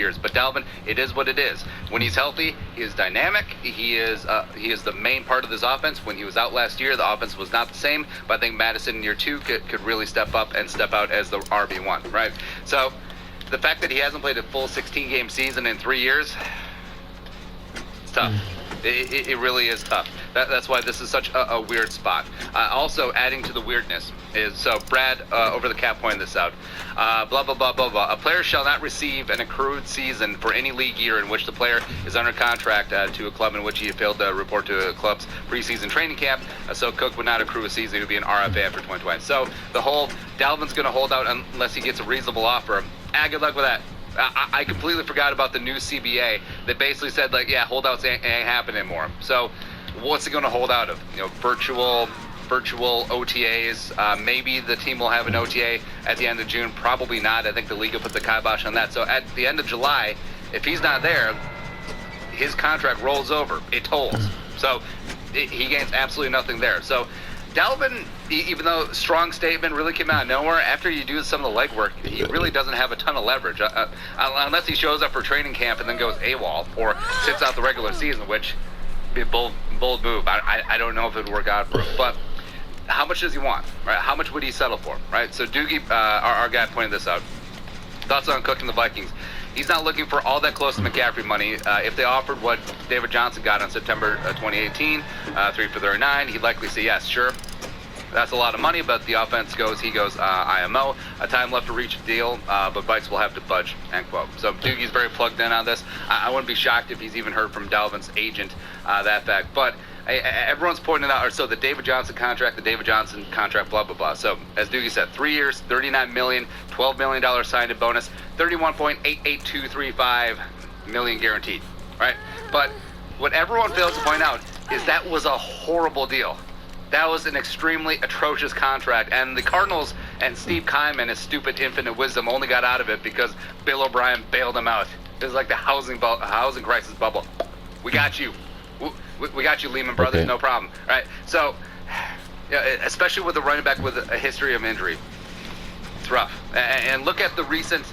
years. But Dalvin, it is what it is. When he's healthy, he is dynamic. He is the main part of this offense. When he was out last year, the offense was not the same. But I think Madison in year 2 could really step up and step out as the RB1, right? So the fact that he hasn't played a full 16-game season in 3 years, it's tough. It really is tough. That's why this is such a weird spot. Also, adding to the weirdness is, so Brad over the cap pointed this out. Blah, blah, blah, blah, blah. A player shall not receive an accrued season for any league year in which the player is under contract to a club in which he failed to report to a club's preseason training camp. So Cook would not accrue a season. He would be an RFA after 2020. So the whole Dalvin's going to hold out unless he gets a reasonable offer. Good luck with that. I completely forgot about the new CBA that basically said, like, yeah, holdouts ain't happening anymore. So what's it going to hold out of? You know, virtual OTAs. Maybe the team will have an OTA at the end of June. Probably not. I think the league will put the kibosh on that. So at the end of July, if he's not there, his contract rolls over. It tolls. So he gains absolutely nothing there. So Dalvin, even though strong statement, really came out of nowhere, after you do some of the legwork, he really doesn't have a ton of leverage. Unless he shows up for training camp and then goes AWOL or sits out the regular season, which would be a bold move. I don't know if it would work out for him. But how much does he want? Right? How much would he settle for? Right? So Doogie, our guy pointed this out. Thoughts on Cook and the Vikings. He's not looking for all that close to McCaffrey money. If they offered what David Johnson got on September 2018, 3 for 39, he'd likely say yes, sure. That's a lot of money, but the offense goes, he goes, IMO. A time left to reach a deal, but Vikes will have to budge, end quote. So Doogie's very plugged in on this. I wouldn't be shocked if he's even heard from Dalvin's agent that fact. But everyone's pointing out, or so the David Johnson contract, blah, blah, blah. So as Doogie said, 3 years, $39 million, $12 million signing bonus, $31.88235 million guaranteed, right? But what everyone fails to point out is that was a horrible deal. That was an extremely atrocious contract, and the Cardinals and Steve Keiman, his stupid infinite wisdom, only got out of it because Bill O'Brien bailed them out. It was like the housing crisis bubble. We got you. We got you, Lehman Brothers, okay. No problem. Right? So, especially with a running back with a history of injury, it's rough. And look at the recent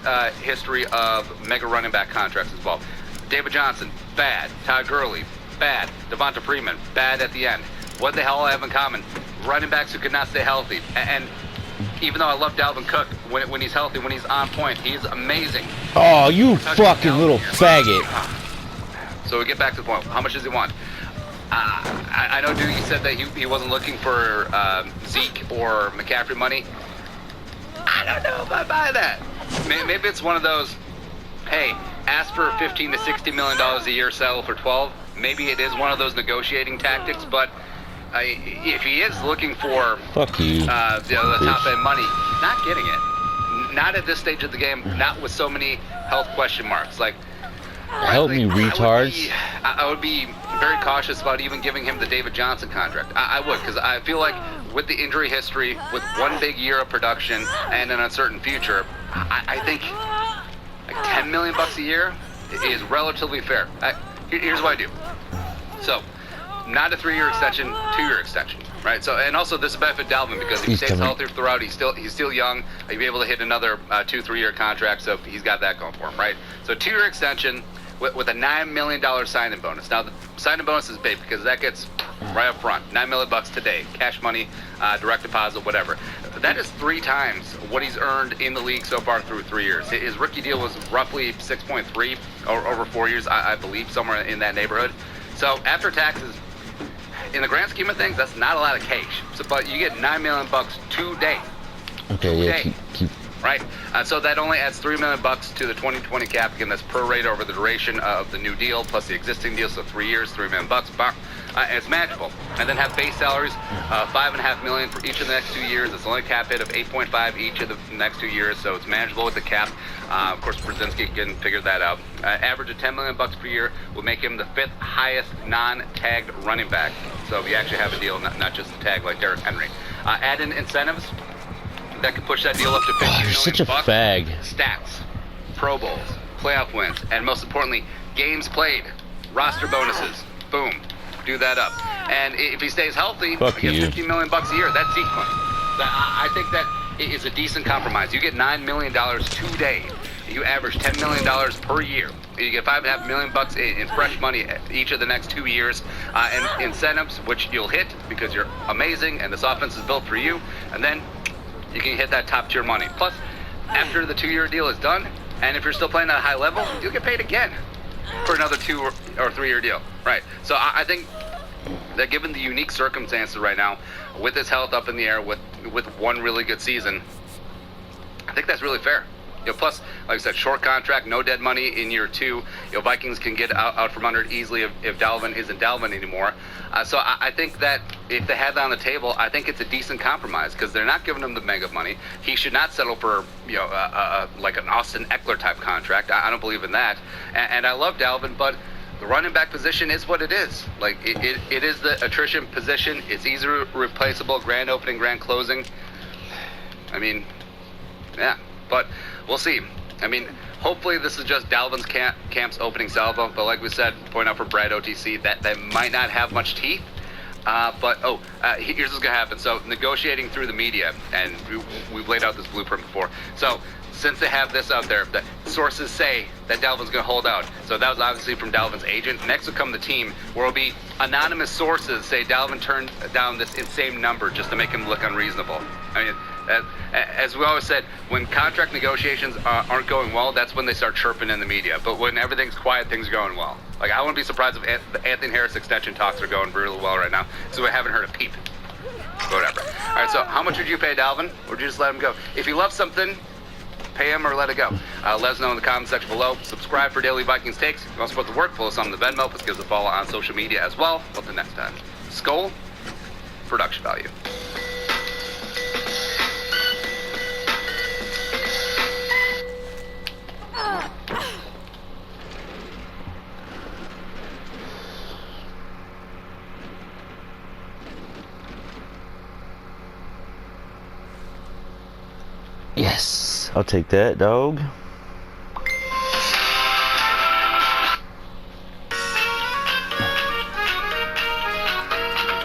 history of mega running back contracts as well. David Johnson, bad. Todd Gurley, bad. Devonta Freeman, bad at the end. What the hell have in common? Running backs who could not stay healthy. And even though I love Dalvin Cook, when he's healthy, when he's on point, he's amazing. Oh, you fucking little faggot. So we get back to the point. How much does he want? I know Doogie said that he wasn't looking for Zeke or McCaffrey money. I don't know if I buy that. Maybe it's one of those, hey, ask for $15 to $60 million a year, settle for 12. Maybe it is one of those negotiating tactics, but if he is looking for the top end money, not getting it. Not at this stage of the game, not with so many health question marks. Like, help me, retards. I would be very cautious about even giving him the David Johnson contract. I would, because I feel like with the injury history, with one big year of production and an uncertain future, I think like $10 million a year is relatively fair. Here's what I do. So, not a 3-year extension, 2-year extension, right? So, and also this benefit Dalvin because if he stays healthy throughout, he's still young. He'll be able to hit another 2-3-year contract, so he's got that going for him, right? So, 2-year extension with a $9 million signing bonus. Now, the signing bonus is big because that gets right up front, $9 million today, cash money, direct deposit, whatever. That is 3 times what he's earned in the league so far through 3 years. His rookie deal was roughly 6.3 over 4 years, I believe, somewhere in that neighborhood. So after taxes, in the grand scheme of things, that's not a lot of cash. So, but you get $9 million today. Okay, yeah, keep. Right? So that only adds $3 million to the 2020 cap. Again, that's prorated over the duration of the new deal plus the existing deal. So 3 years, $3 million. And it's manageable. And then have base salaries, $5.5 million for each of the next 2 years. It's only a cap hit of 8.5 each of the next 2 years. So it's manageable with the cap. Of course, Brzezinski can figure that out. Average of $10 million per year will make him the 5th highest non-tagged running back. So if you actually have a deal, not just a tag like Derrick Henry. Add in incentives. That could push that deal up to $50 million. You're such a fag. Stats, Pro Bowls, playoff wins, and most importantly, games played, roster bonuses. Boom, do that up. And if he stays healthy, he gets $50 million a year. That's sequence. I think that is a decent compromise. You get $9 million today you average $10 million per year. You get $5.5 million in fresh money each of the next 2 years, and incentives, which you'll hit because you're amazing and this offense is built for you. And then you can hit that top tier money. Plus, after the 2-year deal is done, and if you're still playing at a high level, you'll get paid again for another 2 or 3-year deal. Right. So I think that given the unique circumstances right now, with his health up in the air, with one really good season, I think that's really fair. Plus, like I said, short contract, no dead money in year 2. Vikings can get out from under it easily if Dalvin isn't Dalvin anymore. So I think that if they have that on the table, I think it's a decent compromise because they're not giving him the mega money. He should not settle for like an Austin Eckler type contract. I don't believe in that. And I love Dalvin, but the running back position is what it is. Like it is the attrition position. It's easily replaceable. Grand opening, grand closing. I mean, yeah, but we'll see. I mean, hopefully this is just Dalvin's camp's opening salvo. But like we said, point out for Brad OTC that they might not have much teeth. But here's what's gonna happen. So negotiating through the media, and we've laid out this blueprint before. So since they have this out there, the sources say that Dalvin's going to hold out. So that was obviously from Dalvin's agent. Next will come the team, where it'll be anonymous sources say Dalvin turned down this insane number just to make him look unreasonable. I mean, as we always said, when contract negotiations aren't going well, that's when they start chirping in the media. But when everything's quiet, things are going well. Like, I wouldn't be surprised if the Anthony Harris extension talks are going really well right now, so we haven't heard a peep. Whatever. All right, so how much would you pay Dalvin? Or would you just let him go? If you love something, pay him or let it go. Let us know in the comment section below. Subscribe for daily Vikings takes. If you want to support the work, follow us on the Venmo. Let's give us a follow on social media as well. Until next time. Skull, production value. Yes, I'll take that, dog.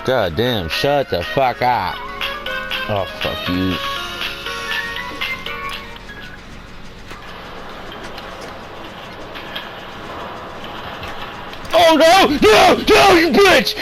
God damn, shut the fuck up. Oh, fuck you. Oh no! No! No, you bitch!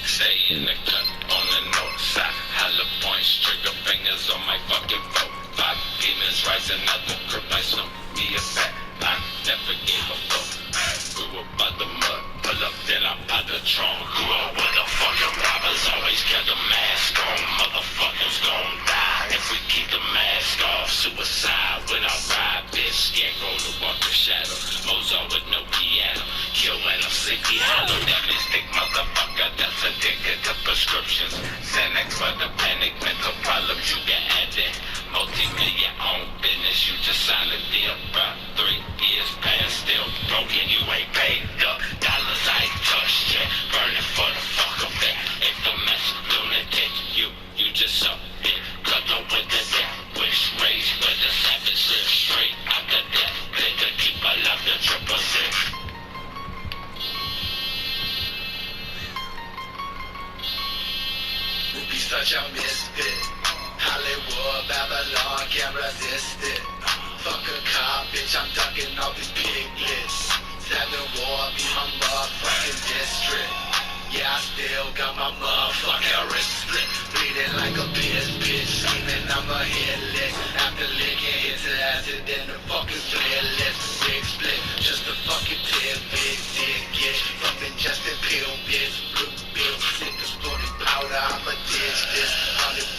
Stay in the cut on the north side. Hollow points, trigger fingers on my fucking boat. 5 demons rising out the grip like some me a fat. I never gave a fuck. Grew up by the mud, pull up, then I buy the trunk. Grew up with the fucking robbers, always kept a mask on. Motherfuckers gon' die if we keep the mask off. Suicide when I ride, bitch. Scarecrow to walk the shadow. Mozart with no piano. Kill when I'm sleepy hollow. That means thick motherfucker that's addicted to prescriptions. Xanax for the panic, mental problems you can add it. Multi-million own business, you just signed a deal, bruh. 3 years past, still broken, you ain't paid up. Dollars I ain't touched yet, burning for the fuck of it. Infamous lunatic, you just up it. Cuddle with the death wish, rage with the savage live straight out the death pit to keep alive the 666. Movies such a misfit. Hollywood, Babylon, can't resist it. Fuck a cop, bitch, I'm ducking all these piglets. 7 war, be my motherfucking district. Yeah, I still got my motherfucking wrist split. Bleeding like a bitch, screaming I'm a hit lick. After licking his acid, then the fucking split lips. Big split, just a fucking tip, big dick, yeah. Fucking just a pill, bitch. Blue bill, sick of sporting powder, I'ma ditch this.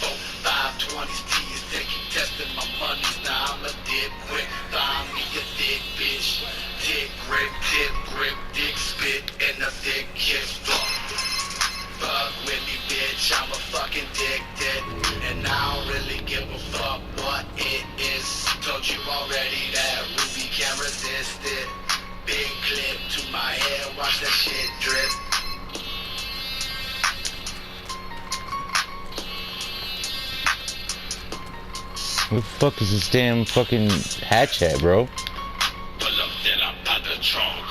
104, 520s, T's, they keep testing my monies. Now I'm a dip quick, find me a thick bitch. Dick grip, dick spit, and a thick kiss. Fuck with me, bitch, I'm a fucking addicted. And I don't really give a fuck what it is. Told you already that Ruby can't resist it. Big clip to my head, watch that shit drip. Where the fuck is this damn fucking hatch at, bro? Pull up, then I buy the trunk.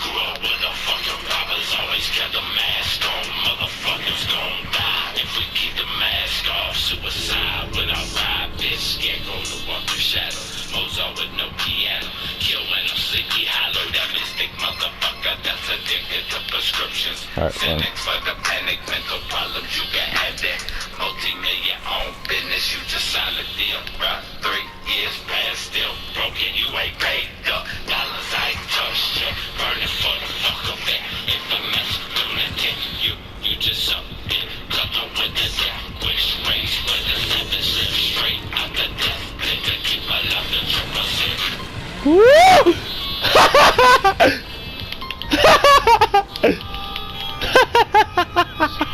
roll to walk the shadow. Mozart with no piano. Kill when I'm sleepy hollow. That mystic motherfucker that's addicted to prescriptions. Cynics for the panic, mental problems, you can have that. Multi-million owned business, you just signed a deal, bruh. 3 years past, still broken, you ain't paid up. Dollars I ain't touched yet. Burning for the fuck of it. Infamous lunatic, you just something. Couple with the death wish race with the 7 slip straight out the death. Pick to keep my love the triple six. Woo!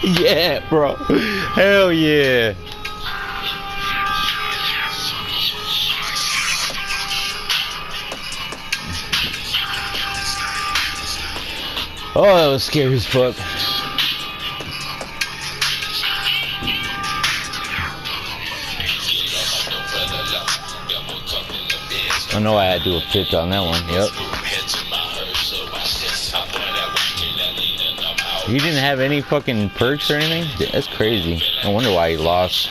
Yeah, bro. Hell yeah. Oh, that was scary as fuck. I know I had to do a pitch on that one. Yep. He didn't have any fucking perks or anything? That's crazy. I wonder why he lost.